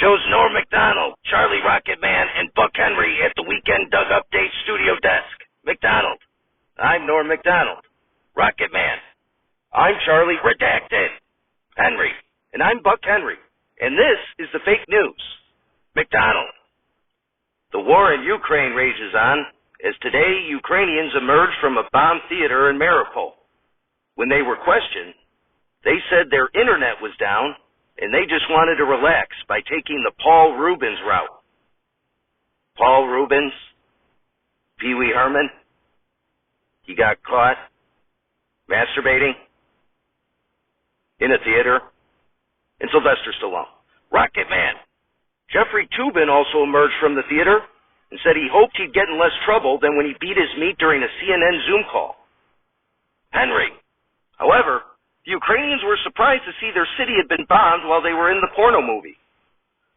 Shows Norm McDonald, Charlie Rocket Man, and Buck Henry at the Weekend Doug Update studio desk. McDonald. I'm Norm McDonald. Rocket Man. I'm Charlie Redacted. Henry. And I'm Buck Henry. And this is the fake news. McDonald. The war in Ukraine rages on as today Ukrainians emerged from a bombed theater in Mariupol. When they were questioned, they said their internet was down and they just wanted to relax by taking the Paul Rubens route. Paul Rubens, Pee Wee Herman, he got caught masturbating in a theater, and Sylvester Stallone. Rocket Man. Jeffrey Toobin also emerged from the theater and said he hoped he'd get in less trouble than when he beat his meat during a CNN Zoom call. Henry. However, the Ukrainians were surprised to see their city had been bombed while they were in the porno movie,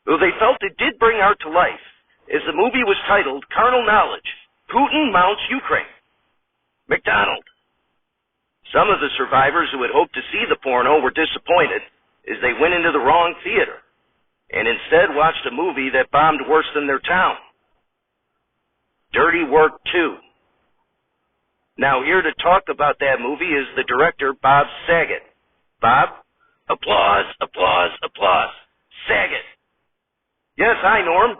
though they felt it did bring art to life, as the movie was titled Carnal Knowledge, Putin Mounts Ukraine. McDonald. Some of the survivors who had hoped to see the porno were disappointed as they went into the wrong theater and instead watched a movie that bombed worse than their town. Dirty Work 2. Now, here to talk about that movie is the director, Bob Saget. Bob? Applause, applause, applause. Saget. Yes, hi, Norm.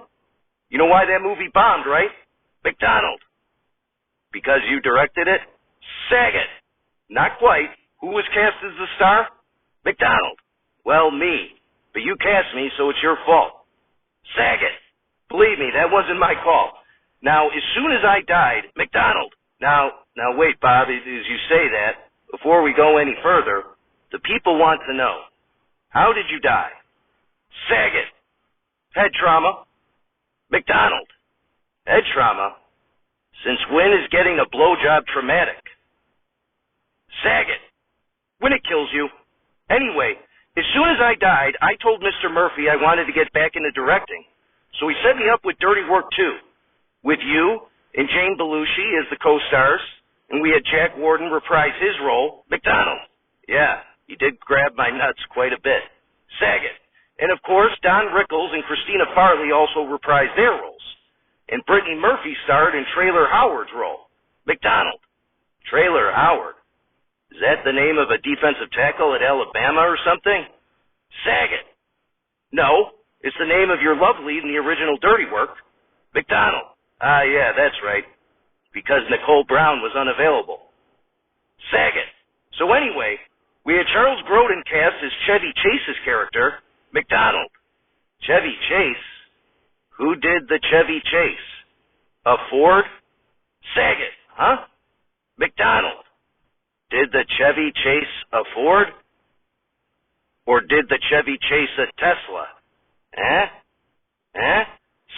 You know why that movie bombed, right? McDonald. Because you directed it? Saget. Not quite. Who was cast as the star? McDonald. Well, me. But you cast me, so it's your fault. Saget. Believe me, that wasn't my call. Now, as soon as I died, McDonald. Now wait, Bob, as you say that, before we go any further, the people want to know, how did you die? Saget. Head trauma. McDonald. Head trauma? Since when is getting a blowjob traumatic? Saget. When it kills you. Anyway, as soon as I died, I told Mr. Murphy I wanted to get back into directing, so he set me up with Dirty Work 2, with you and Jane Belushi as the co-stars, and we had Jack Warden reprise his role, McDonald. Yeah, he did grab my nuts quite a bit. Saget. And of course, Don Rickles and Christina Farley also reprised their roles. And Brittany Murphy starred in Trailer Howard's role. McDonald. Trailer Howard. Is that the name of a defensive tackle at Alabama or something? Saget. No, it's the name of your love lead in the original Dirty Work. McDonald. Ah, yeah, that's right. Because Nicole Brown was unavailable. Saget. So anyway, we had Charles Grodin cast as Chevy Chase's character, McDonald. Chevy Chase? Who did the Chevy Chase? A Ford? Saget, huh? McDonald. Did the Chevy chase a Ford? Or did the Chevy chase a Tesla?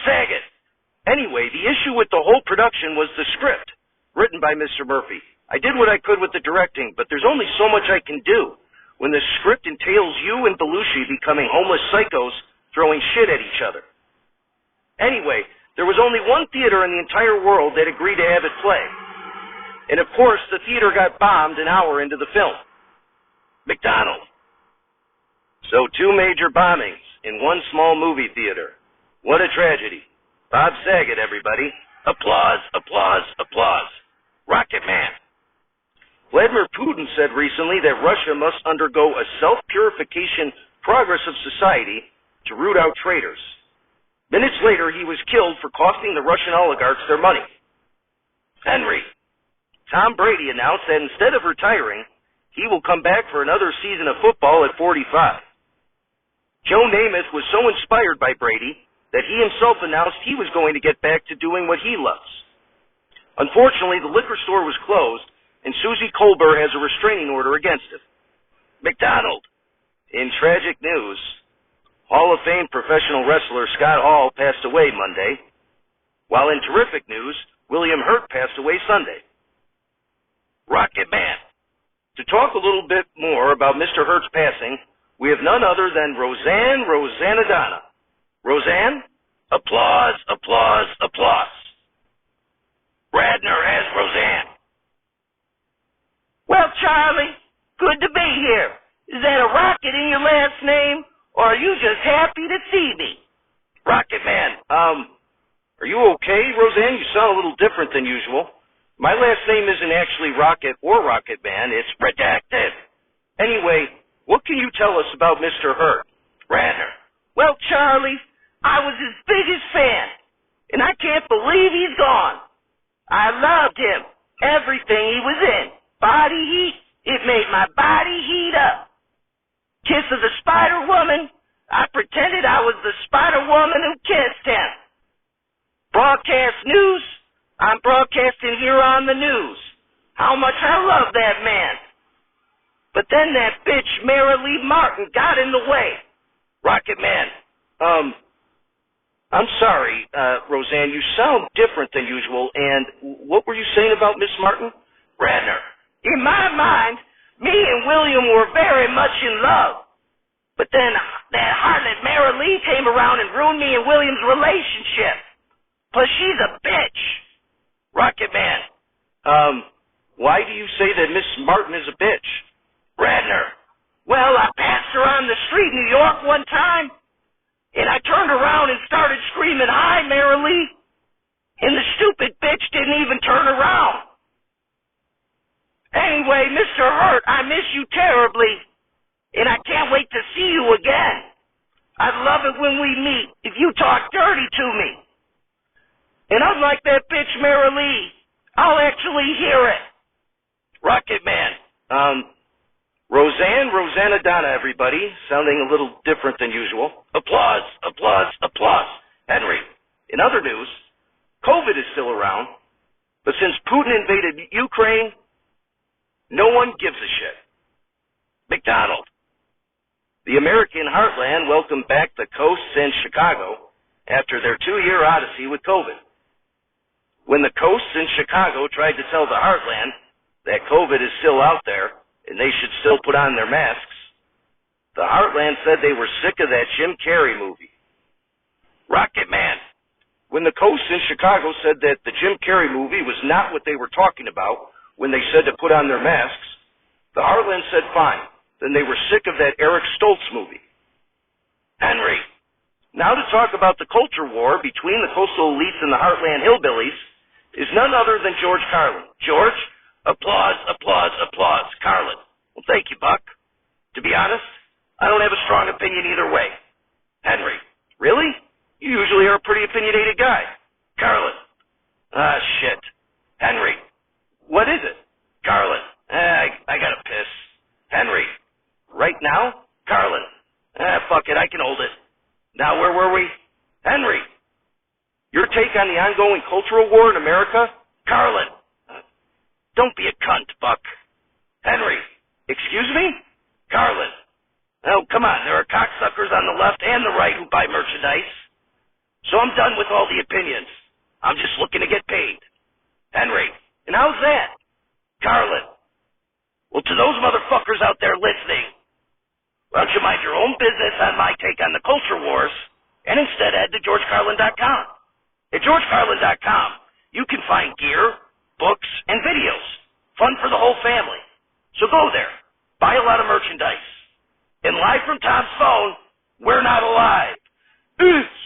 Saget. Anyway, the issue with the whole production was the script, written by Mr. Murphy. I did what I could with the directing, but there's only so much I can do when the script entails you and Belushi becoming homeless psychos throwing shit at each other. Anyway, there was only one theater in the entire world that agreed to have it play. And of course, the theater got bombed an hour into the film. McDonald. So 2 major bombings in one small movie theater. What a tragedy. Bob Saget, everybody. Applause, applause, applause. Rocket Man. Vladimir Putin said recently that Russia must undergo a self-purification progress of society to root out traitors. Minutes later, he was killed for costing the Russian oligarchs their money. Henry. Tom Brady announced that instead of retiring, he will come back for another season of football at 45. Joe Namath was so inspired by Brady that he himself announced he was going to get back to doing what he loves. Unfortunately, the liquor store was closed, and Susie Colbert has a restraining order against him. McDonald. In tragic news, Hall of Fame professional wrestler Scott Hall passed away Monday, while in terrific news, William Hurt passed away Sunday. Rocket Man. To talk a little bit more about Mr. Hurt's passing, we have none other than Roseanne Rosanadonna. Roseanne? Applause, applause, applause. Radner as Roseanne. Well, Charlie, good to be here. Is that a rocket in your last name, or are you just happy to see me? Rocket Man, are you okay, Roseanne? You sound a little different than usual. My last name isn't actually Rocket or Rocket Man. It's redacted. Anyway, what can you tell us about Mr. Hurt? Ratner. Well, Charlie, I was his biggest fan, and I can't believe he's gone. I loved him. Everything he was in. Body heat, it made my body heat up. Kiss of the Spider Woman, I pretended I was the Spider Woman who kissed him. Broadcast news, I'm broadcasting here on the news. How much I love that man. But then that bitch Mary Lee Martin got in the way. Rocket Man, I'm sorry, Roseanne, you sound different than usual, and what were you saying about Miss Martin? Radner. In my mind, me and William were very much in love. But then that harlot Mary Lee came around and ruined me and William's relationship. Plus, she's a bitch. Rocket Man, why do you say that Miss Martin is a bitch? Radner. Well, I passed her on the street in New York one time, and I turned around and started screaming, "Hi, Mary Lee," and the stupid bitch didn't even turn around. Anyway, Mr. Hurt, I miss you terribly, and I can't wait to see you again. I'd love it when we meet if you talk dirty to me. And unlike that bitch Mary Lee, I'll actually hear it. Rocket Man, Rosanna Donna, everybody, sounding a little different than usual. Applause, applause, applause. Henry, in other news, COVID is still around, but since Putin invaded Ukraine, no one gives a shit. McDonald, the American heartland welcomed back the coasts and Chicago after their 2-year odyssey with COVID. When the coasts in Chicago tried to tell the heartland that COVID is still out there and they should still put on their masks, the heartland said they were sick of that Jim Carrey movie. Rocket Man, when the coasts in Chicago said that the Jim Carrey movie was not what they were talking about when they said to put on their masks, the heartland said fine. Then they were sick of that Eric Stoltz movie. Henry, now to talk about the culture war between the coastal elites and the heartland hillbillies is none other than George Carlin. George, applause, applause, applause. Carlin. Well, thank you, Buck. To be honest, I don't have a strong opinion either way. Henry, really? You usually are a pretty opinionated guy. Carlin. Ah, shit. Henry, what is it? Carlin. I gotta piss. Henry, right now? Carlin. Fuck it, I can hold it. Now, where were we? Henry, your take on the ongoing cultural war in America? Carlin. Don't be a cunt, Buck. Henry, excuse me? Carlin. Oh, come on, there are cocksuckers on the left and the right who buy merchandise. So I'm done with all the opinions. I'm just looking to get paid. Henry, and how's that? Carlin. Well, to those motherfuckers out there listening, why don't you mind your own business on my take on the culture wars and instead head to GeorgeCarlin.com. At GeorgeCarlin.com, you can find gear, books, and videos. Fun for the whole family. So go there, buy a lot of merchandise. And live from Tom's phone, we're not alive. It's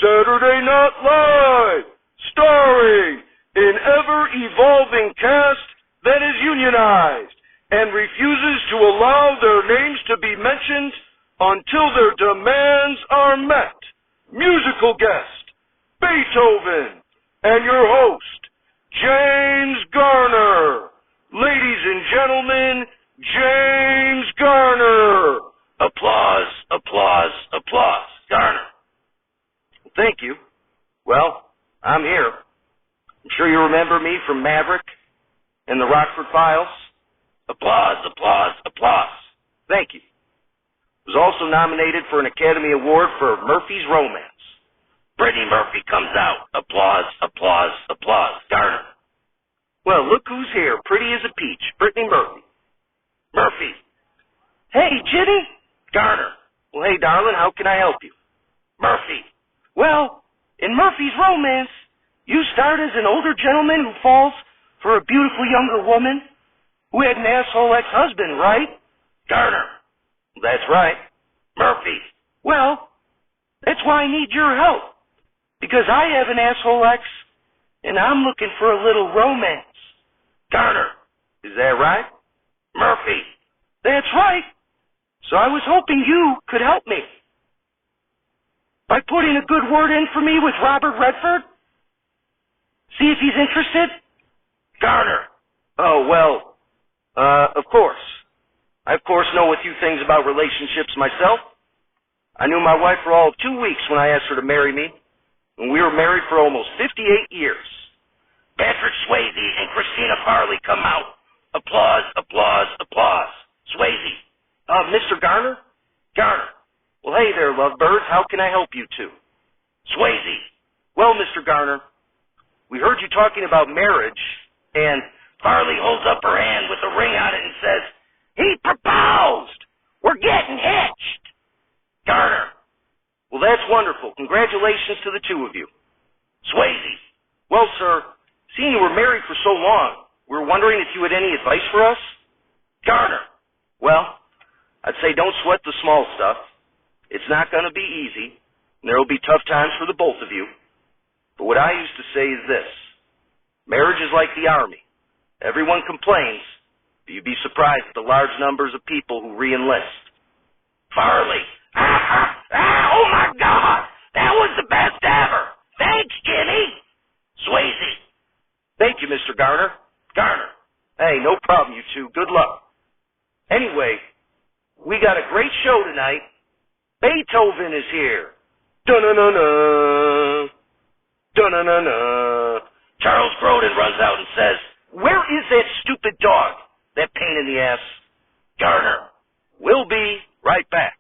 Saturday Night Live, starring an ever-evolving cast that is unionized and refuses to allow their names to be mentioned until their demands are met. Musical guest, Beethoven, and your host, James Garner. Ladies and gentlemen, James Garner. Applause, applause, applause. Garner. Thank you. Well, I'm here. I'm sure you remember me from Maverick and the Rockford Files. Applause, applause, applause. Thank you. Was also nominated for an Academy Award for Murphy's Romance. Brittany Murphy comes out. Applause, applause, applause. Garner. Well, look who's here. Pretty as a peach. Brittany Murphy. Murphy. Hey, Jitty. Garner. Well, hey, darling, how can I help you? Murphy. Well, in Murphy's Romance, you start as an older gentleman who falls for a beautiful younger woman who had an asshole ex-husband, right? Garner. That's right. Murphy. Well, that's why I need your help. Because I have an asshole ex, and I'm looking for a little romance. Garner, is that right? Murphy, that's right. So I was hoping you could help me. By putting a good word in for me with Robert Redford? See if he's interested? Garner. Oh, well, of course. I, of course, know a few things about relationships myself. I knew my wife for all of 2 weeks when I asked her to marry me, and we were married for almost 58 years. Patrick Swayze and Christina Farley come out. Applause, applause, applause. Swayze. Mr. Garner? Garner. Well, hey there, lovebirds. How can I help you two? Swayze. Well, Mr. Garner, we heard you talking about marriage, and Farley holds up her hand with a ring on it and says, "He proposed! We're getting hitched!" Garner. Well, that's wonderful. Congratulations to the two of you. Swayze. Well, sir, seeing you were married for so long, we were wondering if you had any advice for us? Garner. Well, I'd say don't sweat the small stuff. It's not going to be easy, and there will be tough times for the both of you. But what I used to say is this. Marriage is like the Army. Everyone complains, but you'd be surprised at the large numbers of people who re-enlist. Farley. Oh my God! That was the best ever! Thanks, Jimmy! Swayze. Thank you, Mr. Garner. Garner. Hey, no problem, you two. Good luck. Anyway, we got a great show tonight. Beethoven is here. Dun-na-na-na. Dun-na-na-na. Charles Grodin runs out and says, "Where is that stupid dog? That pain in the ass?" Garner. We'll be right back.